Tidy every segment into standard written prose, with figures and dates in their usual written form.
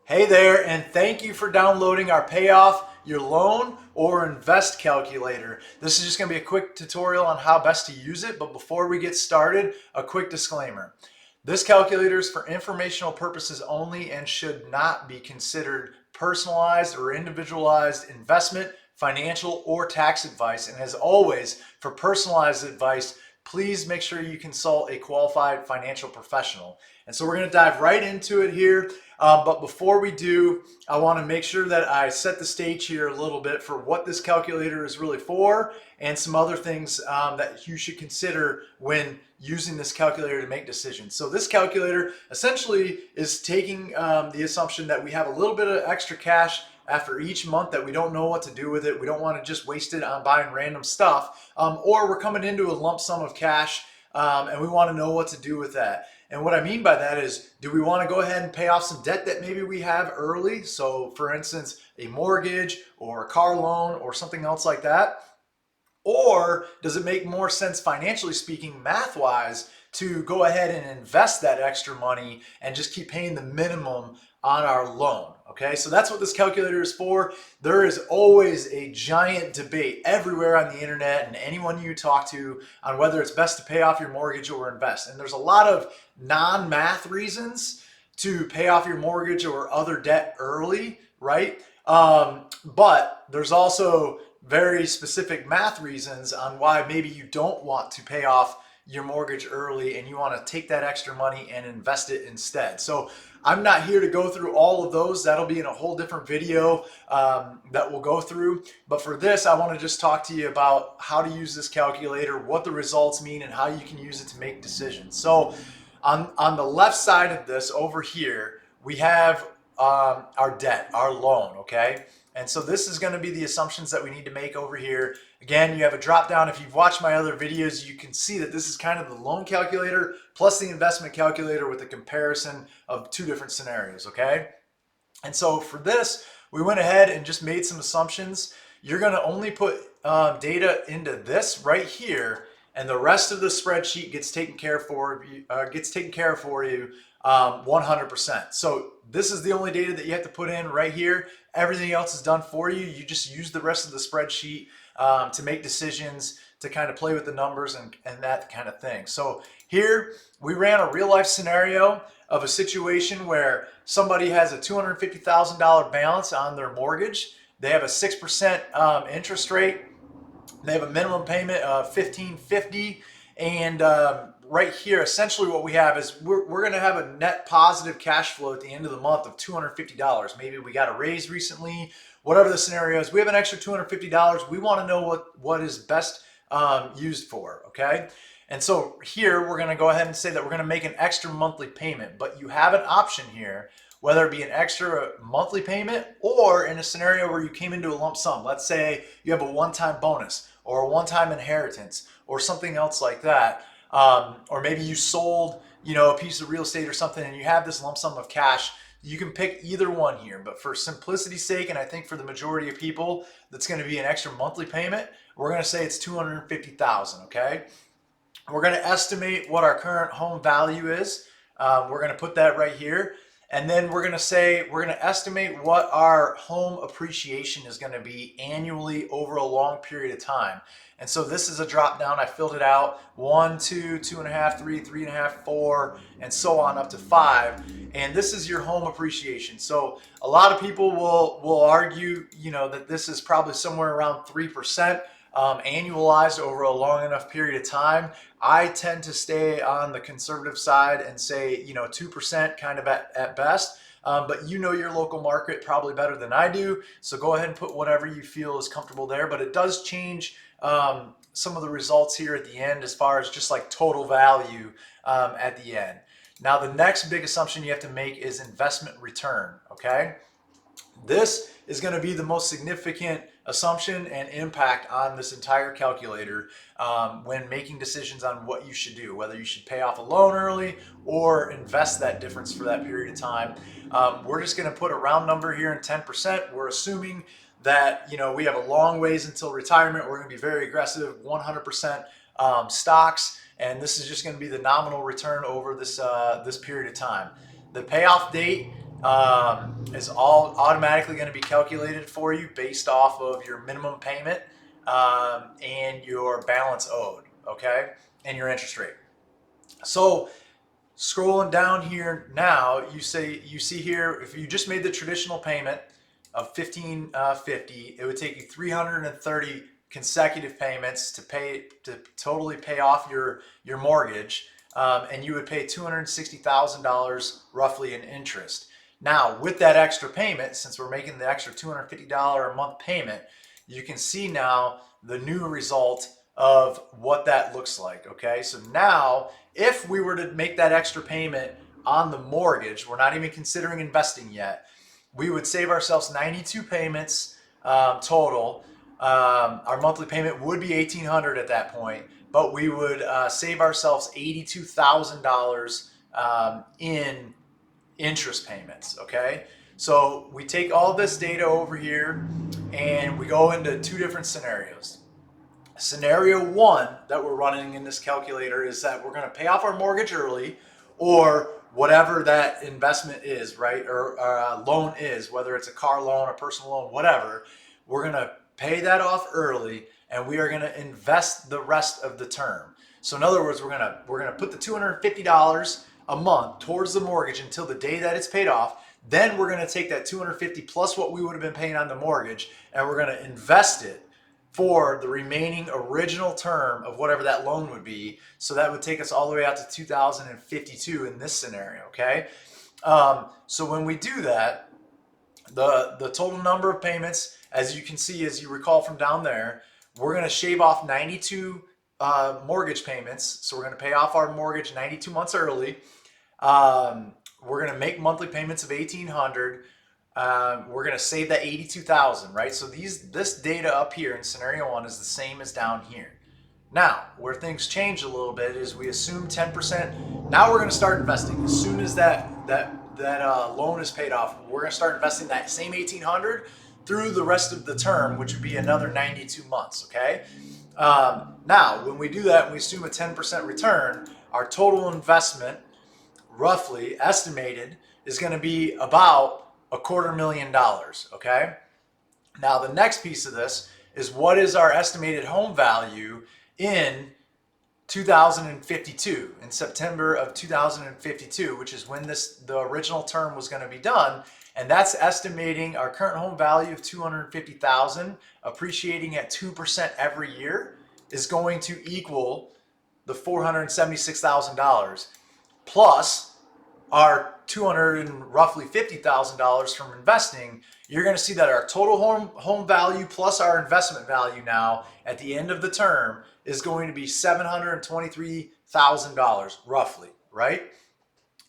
Hey there, and thank you for downloading our Payoff Your Loan or Invest calculator. This is just going to be a quick tutorial on how best to use it, but before we get started, a quick disclaimer. This calculator is for informational purposes only and should not be considered personalized or individualized investment, financial, or tax advice. And as always, for personalized advice, please make sure you consult a qualified financial professional. And so we're going to dive right into it here. But before we do, I want to make sure that I set the stage here a little bit for what this calculator is really for and some other things that you should consider when using this calculator to make decisions. So this calculator essentially is taking the assumption that we have a little bit of extra cash after each month that we don't know what to do with it. We don't want to just waste it on buying random stuff, or we're coming into a lump sum of cash and we want to know what to do with that. And what I mean by that is, do we want to go ahead and pay off some debt that maybe we have early? So for instance, a mortgage or a car loan or something else like that. Or does it make more sense financially speaking, math-wise, to go ahead and invest that extra money and just keep paying the minimum on our loan? Okay, so that's what this calculator is for. There is always a giant debate everywhere on the internet and anyone you talk to on whether it's best to pay off your mortgage or invest. And there's a lot of non-math reasons to pay off your mortgage or other debt early, right? But there's also very specific math reasons on why maybe you don't want to pay off your mortgage early and you want to take that extra money and invest it instead. So I'm not here to go through all of those. That'll be in a whole different video that we'll go through. But for this, I want to just talk to you about how to use this calculator, what the results mean, and how you can use it to make decisions. So on the left side of this over here, we have our debt, our loan, okay? And so this is going to be the assumptions that we need to make over here. Again, you have a drop down. If you've watched my other videos, you can see that this is kind of the loan calculator plus the investment calculator with a comparison of two different scenarios, okay? And so for this, we went ahead and just made some assumptions. You're going to only put data into this right here, and the rest of the spreadsheet gets taken care of for you, 100%. So this is the only data that you have to put in right here. Everything else is done for you. You just use the rest of the spreadsheet to make decisions, to kind of play with the numbers and that kind of thing. So here we ran a real life scenario of a situation where somebody has a $250,000 balance on their mortgage. They have a 6% interest rate. They have a minimum payment of $1,550, and right here, essentially what we have is we're going to have a net positive cash flow at the end of the month of $250. Maybe we got a raise recently, whatever the scenario is. We have an extra $250. We want to know what is best used for, okay? And so here we're going to go ahead and say that we're going to make an extra monthly payment, but you have an option here, whether it be an extra monthly payment or in a scenario where you came into a lump sum. Let's say you have a one-time bonus or a one-time inheritance or something else like that. Or maybe you sold, a piece of real estate or something and you have this lump sum of cash. You can pick either one here, but for simplicity's sake, and I think for the majority of people, that's going to be an extra monthly payment. We're going to say it's $250,000, okay? We're going to estimate what our current home value is. We're going to put that right here. And then we're going to estimate what our home appreciation is going to be annually over a long period of time. And so this is a drop down. I filled it out 1, 2, 2.5, 3, 3.5, 4, and so on up to 5. And this is your home appreciation. So a lot of people will argue, that this is probably somewhere around 3%. Annualized over a long enough period of time. I tend to stay on the conservative side and say, 2% kind of at best. But your local market probably better than I do. So go ahead and put whatever you feel is comfortable there. But it does change some of the results here at the end as far as just like total value at the end. Now, the next big assumption you have to make is investment return, okay? This is going to be the most significant assumption and impact on this entire calculator when making decisions on what you should do, whether you should pay off a loan early or invest that difference for that period of time. We're just going to put a round number here in 10%. We're assuming that we have a long ways until retirement. We're going to be very aggressive, 100% stocks, and this is just going to be the nominal return over this period of time. The payoff date is all automatically going to be calculated for you based off of your minimum payment and your balance owed, okay, and your interest rate. So scrolling down here now, you see here, if you just made the traditional payment of $1,550, it would take you 330 consecutive payments to totally pay off your mortgage, and you would pay $260,000 roughly in interest. Now, with that extra payment, since we're making the extra $250 a month payment, you can see now the new result of what that looks like. Okay, so now if we were to make that extra payment on the mortgage, we're not even considering investing yet, we would save ourselves 92 payments total. Our monthly payment would be $1,800 at that point, but we would save ourselves $82,000 in interest payments. Okay, so we take all this data over here and we go into two different scenarios. Scenario one that we're running in this calculator is that we're going to pay off our mortgage early, or whatever that investment is, right? Or loan is, whether it's a car loan, a personal loan, whatever. We're going to pay that off early, and we are going to invest the rest of the term. So in other words, we're going to put the $250 a month towards the mortgage until the day that it's paid off. Then we're going to take that $250 plus what we would have been paying on the mortgage, and we're going to invest it for the remaining original term of whatever that loan would be. So that would take us all the way out to 2052 in this scenario, okay? So when we do that, the total number of payments, as you can see, as you recall from down there, we're going to shave off 92 mortgage payments. So we're going to pay off our mortgage 92 months early. We're going to make monthly payments of $1,800. We're going to save that 82,000, right? So this data up here in scenario one is the same as down here. Now, where things change a little bit is we assume 10%. Now we're going to start investing. As soon as that loan is paid off, we're going to start investing that same 1,800 through the rest of the term, which would be another 92 months, okay? Now, when we do that and we assume a 10% return, our total investment, roughly estimated, is going to be about $250,000, okay? Now the next piece of this is, what is our estimated home value in 2052, in September of 2052, which is when the original term was going to be done, and that's estimating our current home value of $250,000 appreciating at 2% every year is going to equal the $476,000 plus our roughly $50,000 from investing. You're going to see that our total home value plus our investment value now at the end of the term is going to be $723,000 roughly, right?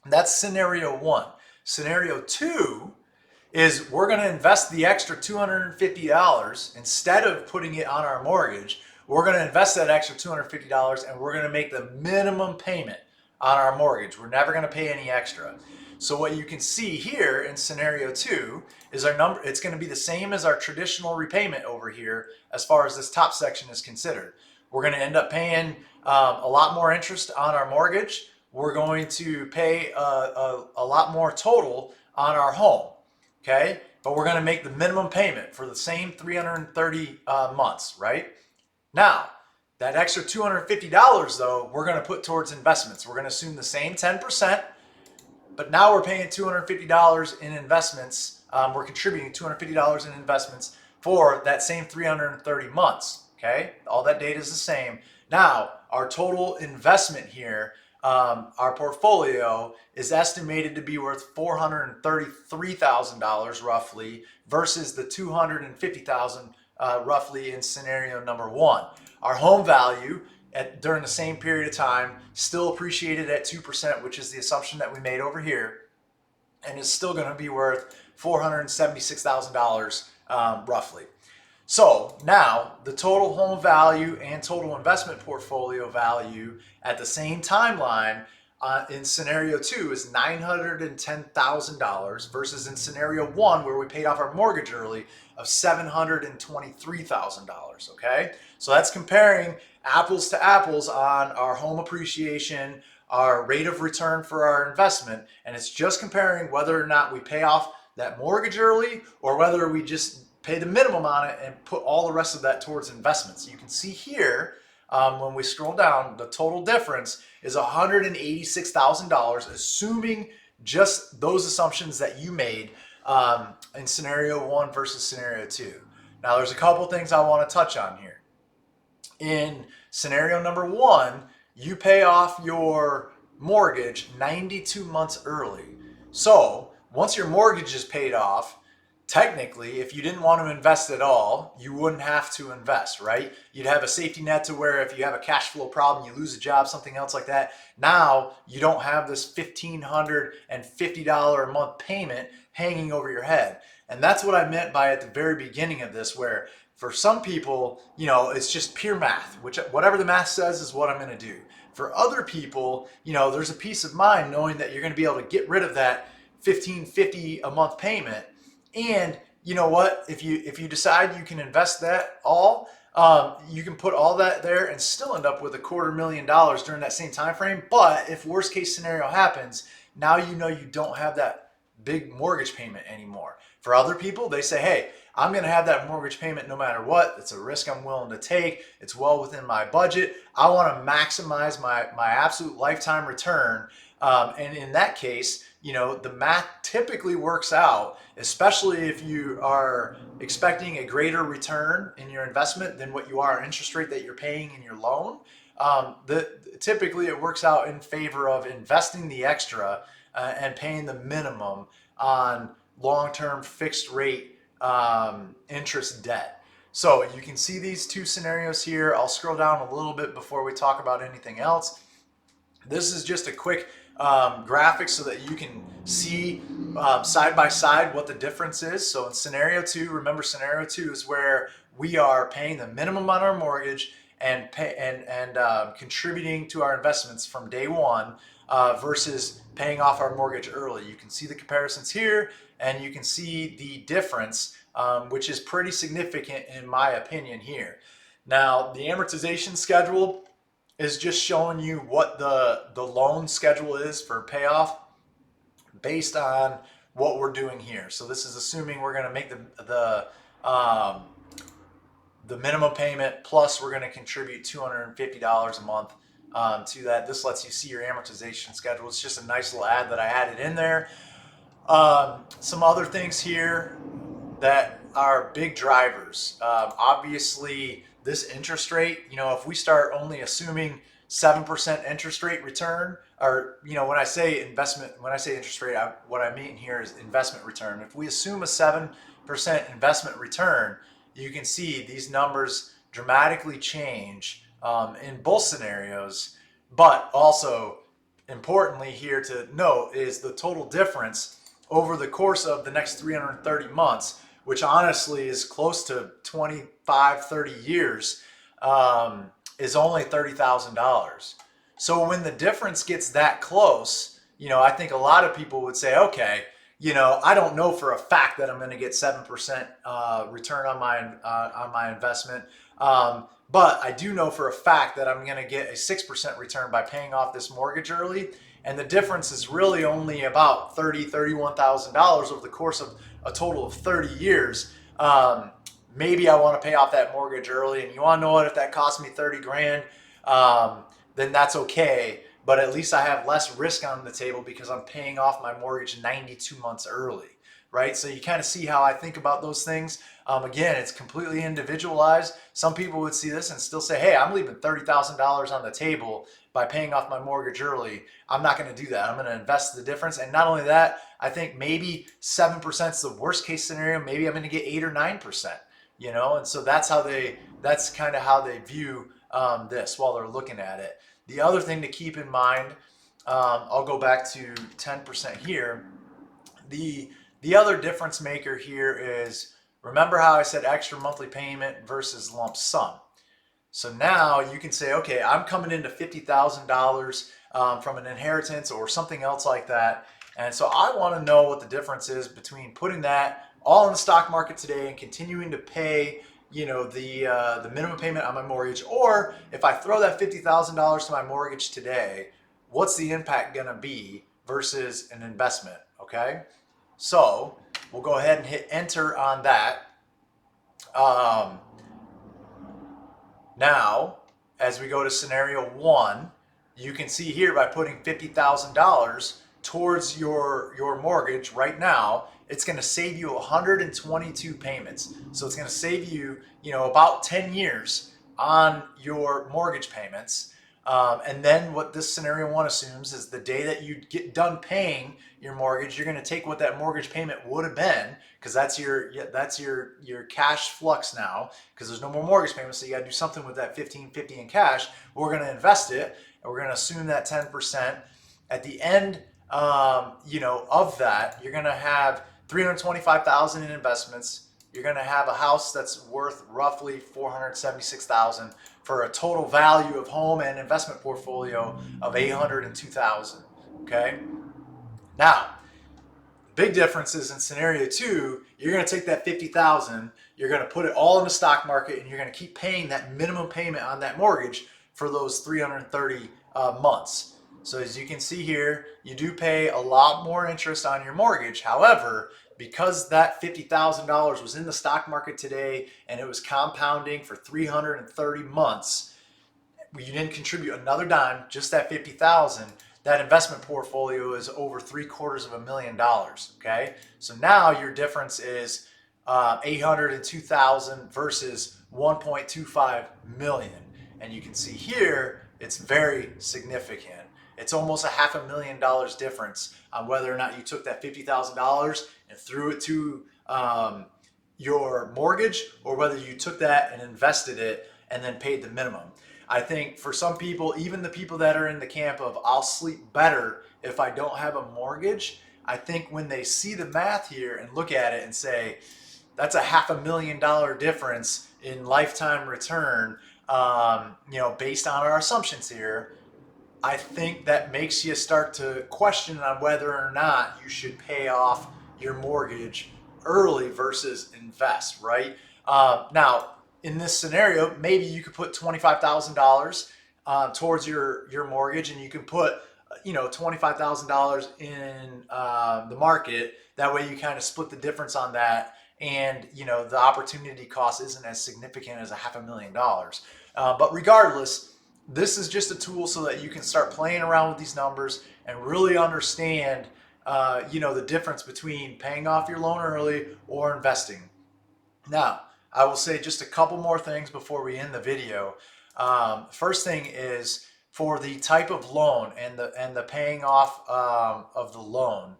That's scenario one. Scenario two is we're going to invest the extra $250 instead of putting it on our mortgage. We're going to invest that extra $250 and we're going to make the minimum payment on our mortgage. We're never going to pay any extra. So what you can see here in scenario two is our number. It's going to be the same as our traditional repayment over here as far as this top section is considered. We're going to end up paying a lot more interest on our mortgage. We're going to pay a lot more total on our home, okay? But we're going to make the minimum payment for the same 330 months, right? Now, that extra $250 though, we're going to put towards investments. We're going to assume the same 10%, but now we're paying $250 in investments. We're contributing $250 in investments for that same 330 months. Okay, all that data is the same. Now, our total investment here, our portfolio is estimated to be worth $433,000 roughly versus the $250,000 roughly in scenario number one. Our home value during the same period of time still appreciated at 2%, which is the assumption that we made over here, and is still going to be worth $476,000 roughly. So now the total home value and total investment portfolio value at the same timeline in scenario two is $910,000 versus in scenario one, where we paid off our mortgage early, of $723,000. Okay, so that's comparing apples to apples on our home appreciation, our rate of return for our investment, and it's just comparing whether or not we pay off that mortgage early or whether we just pay the minimum on it and put all the rest of that towards investments. You can see here, when we scroll down, the total difference is $186,000, assuming just those assumptions that you made in scenario 1 versus scenario 2. Now, there's a couple things I want to touch on here. In scenario number 1, you pay off your mortgage 92 months early. So once your mortgage is paid off, technically, if you didn't want to invest at all, you wouldn't have to invest, right? You'd have a safety net to where if you have a cash flow problem, you lose a job, something else like that. Now you don't have this $1,550 a month payment hanging over your head. And that's what I meant by at the very beginning of this, where for some people, it's just pure math, which whatever the math says is what I'm going to do. For other people, there's a peace of mind knowing that you're going to be able to get rid of that $1,550 a month payment. And you know what? If you decide you can invest that all, you can put all that there and still end up with $250,000 during that same time frame. But if worst case scenario happens, now you don't have that big mortgage payment anymore. For other people, they say, hey, I'm going to have that mortgage payment no matter what. It's a risk I'm willing to take. It's well within my budget. I want to maximize my absolute lifetime return. And in that case, the math typically works out, especially if you are expecting a greater return in your investment than what you are interest rate that you're paying in your loan. Typically it works out in favor of investing the extra and paying the minimum on long-term fixed rate interest debt. So you can see these two scenarios here. I'll scroll down a little bit before we talk about anything else. This is just a quick graphic so that you can see side by side what the difference is. So in scenario 2, remember scenario 2 is where we are paying the minimum on our mortgage and contributing to our investments from day one versus paying off our mortgage early. You can see the comparisons here, and you can see the difference, which is pretty significant in my opinion here. Now, the amortization schedule is just showing you what the loan schedule is for payoff based on what we're doing here. So this is assuming we're going to make the minimum payment plus we're going to contribute $250 a month to that. This lets you see your amortization schedule. It's just a nice little ad that I added in there. Some other things here that are big drivers. Obviously, this interest rate, if we start only assuming 7% interest rate return, or, when I say interest rate, what I mean here is investment return. If we assume a 7% investment return, you can see these numbers dramatically change in both scenarios. But also, importantly here to note is the total difference over the course of the next 330 months, which honestly is close to 25, 30 years, is only $30,000. So when the difference gets that close, I think a lot of people would say, okay, I don't know for a fact that I'm going to get 7% return on my investment, but I do know for a fact that I'm going to get a 6% return by paying off this mortgage early. And the difference is really only about $31,000 over the course of a total of 30 years. Maybe I want to pay off that mortgage early, and you want to know what? If that costs me 30 grand, then that's okay. But at least I have less risk on the table because I'm paying off my mortgage 92 months early, right? So you kind of see how I think about those things. Again, it's completely individualized. Some people would see this and still say, hey, I'm leaving $30,000 on the table by paying off my mortgage early. I'm not going to do that. I'm going to invest the difference. And not only that, I think maybe 7% is the worst case scenario. Maybe I'm going to get 8 or 9%, and so that's kind of how they view this while they're looking at it. The other thing to keep in mind, I'll go back to 10% here. The other difference maker here is, remember how I said extra monthly payment versus lump sum. So now you can say, okay, I'm coming into $50,000 from an inheritance or something else like that. And so I want to know what the difference is between putting that all in the stock market today and continuing to pay the minimum payment on my mortgage, or if I throw that $50,000 to my mortgage today, what's the impact going to be versus an investment, okay? So we'll go ahead and hit enter on that. Now, as we go to scenario 1, you can see here by putting $50,000 towards your mortgage right now, it's going to save you 122 payments. So it's going to save you, about 10 years on your mortgage payments. And then what this scenario 1 assumes is the day that you get done paying your mortgage, you're going to take what that mortgage payment would have been, because that's your cash flux now, because there's no more mortgage payments, so you got to do something with that $1,550 in cash. We're going to invest it, and we're going to assume that 10%. At the end, of that, you're going to have $325,000 in investments. You're going to have a house that's worth roughly $476,000 for a total value of home and investment portfolio of $802,000. Okay. Now, big difference is in scenario 2, you're going to take that $50,000, you're going to put it all in the stock market, and you're going to keep paying that minimum payment on that mortgage for those 330 months. So as you can see here, you do pay a lot more interest on your mortgage. However, because that $50,000 was in the stock market today and it was compounding for 330 months, you didn't contribute another dime, just that $50,000. That investment portfolio is over $750,000. Okay, so now your difference is 802,000 versus 1.25 million, and you can see here it's very significant. It's almost $500,000 difference on whether or not you took that $50,000 and threw it to your mortgage, or whether you took that and invested it and then paid the minimum. I think for some people, even the people that are in the camp of I'll sleep better if I don't have a mortgage, I think when they see the math here and look at it and say, that's a $500,000 difference in lifetime return, based on our assumptions here, I think that makes you start to question on whether or not you should pay off your mortgage early versus invest, right? Now, in this scenario, maybe you could put $25,000 towards your mortgage, and you can put $25,000 in the market. That way you kind of split the difference on that, and the opportunity cost isn't as significant as $500,000. But regardless, this is just a tool so that you can start playing around with these numbers and really understand the difference between paying off your loan early or investing. Now, I will say just a couple more things before we end the video. First thing is, for the type of loan and the paying off of the loan,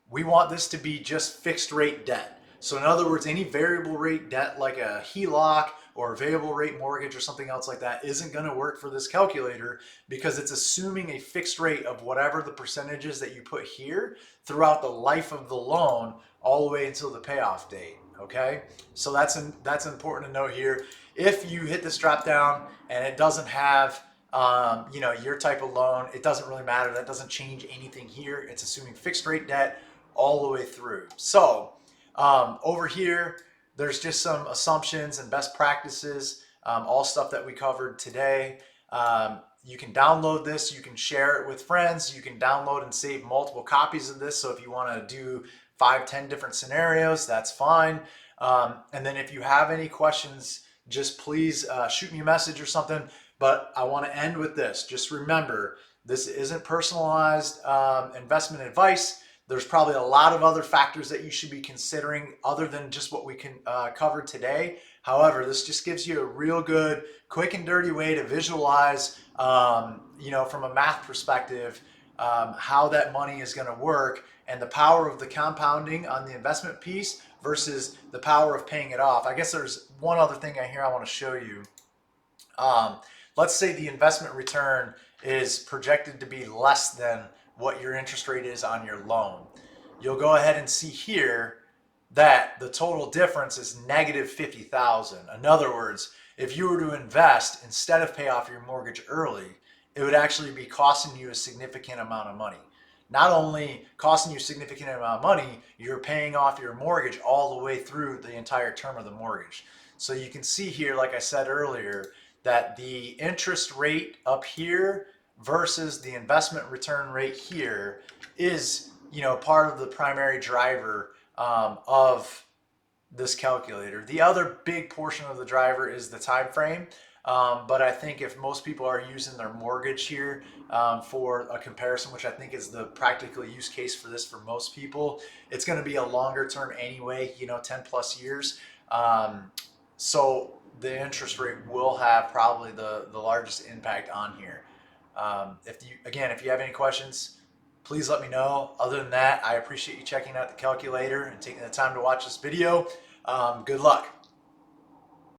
we want this to be just fixed rate debt. So in other words, any variable rate debt like a HELOC or a variable rate mortgage or something else like that isn't going to work for this calculator, because it's assuming a fixed rate of whatever the percentages that you put here throughout the life of the loan, all the way until the payoff date. Okay, so that's important to note here. If you hit this drop down and it doesn't have your type of loan, it doesn't really matter. That doesn't change anything here. It's assuming fixed rate debt all the way through. So over here, there's just some assumptions and best practices, all stuff that we covered today. You can download this, you can share it with friends, you can download and save multiple copies of this. So if you want to do 5-10 different scenarios, that's fine. And then if you have any questions, just please shoot me a message or something. But I want to end with this. Just remember, this isn't personalized investment advice. There's probably a lot of other factors that you should be considering other than just what we can cover today. However, this just gives you a real good, quick and dirty way to visualize, from a math perspective, how that money is going to work, and the power of the compounding on the investment piece versus the power of paying it off. I guess there's one other thing I want to show you. Let's say the investment return is projected to be less than what your interest rate is on your loan. You'll go ahead and see here that the total difference is negative 50,000. In other words, if you were to invest instead of pay off your mortgage early, it would actually be costing you a significant amount of money. Not only costing you a significant amount of money, you're paying off your mortgage all the way through the entire term of the mortgage. So you can see here, like I said earlier, that the interest rate up here versus the investment return rate here is, part of the primary driver of this calculator. The other big portion of the driver is the time frame. But I think if most people are using their mortgage here for a comparison, which I think is the practical use case for this for most people, it's going to be a longer term anyway, 10 plus years. So the interest rate will have probably the largest impact on here. If you have any questions, please let me know. Other than that, I appreciate you checking out the calculator and taking the time to watch this video. Good luck.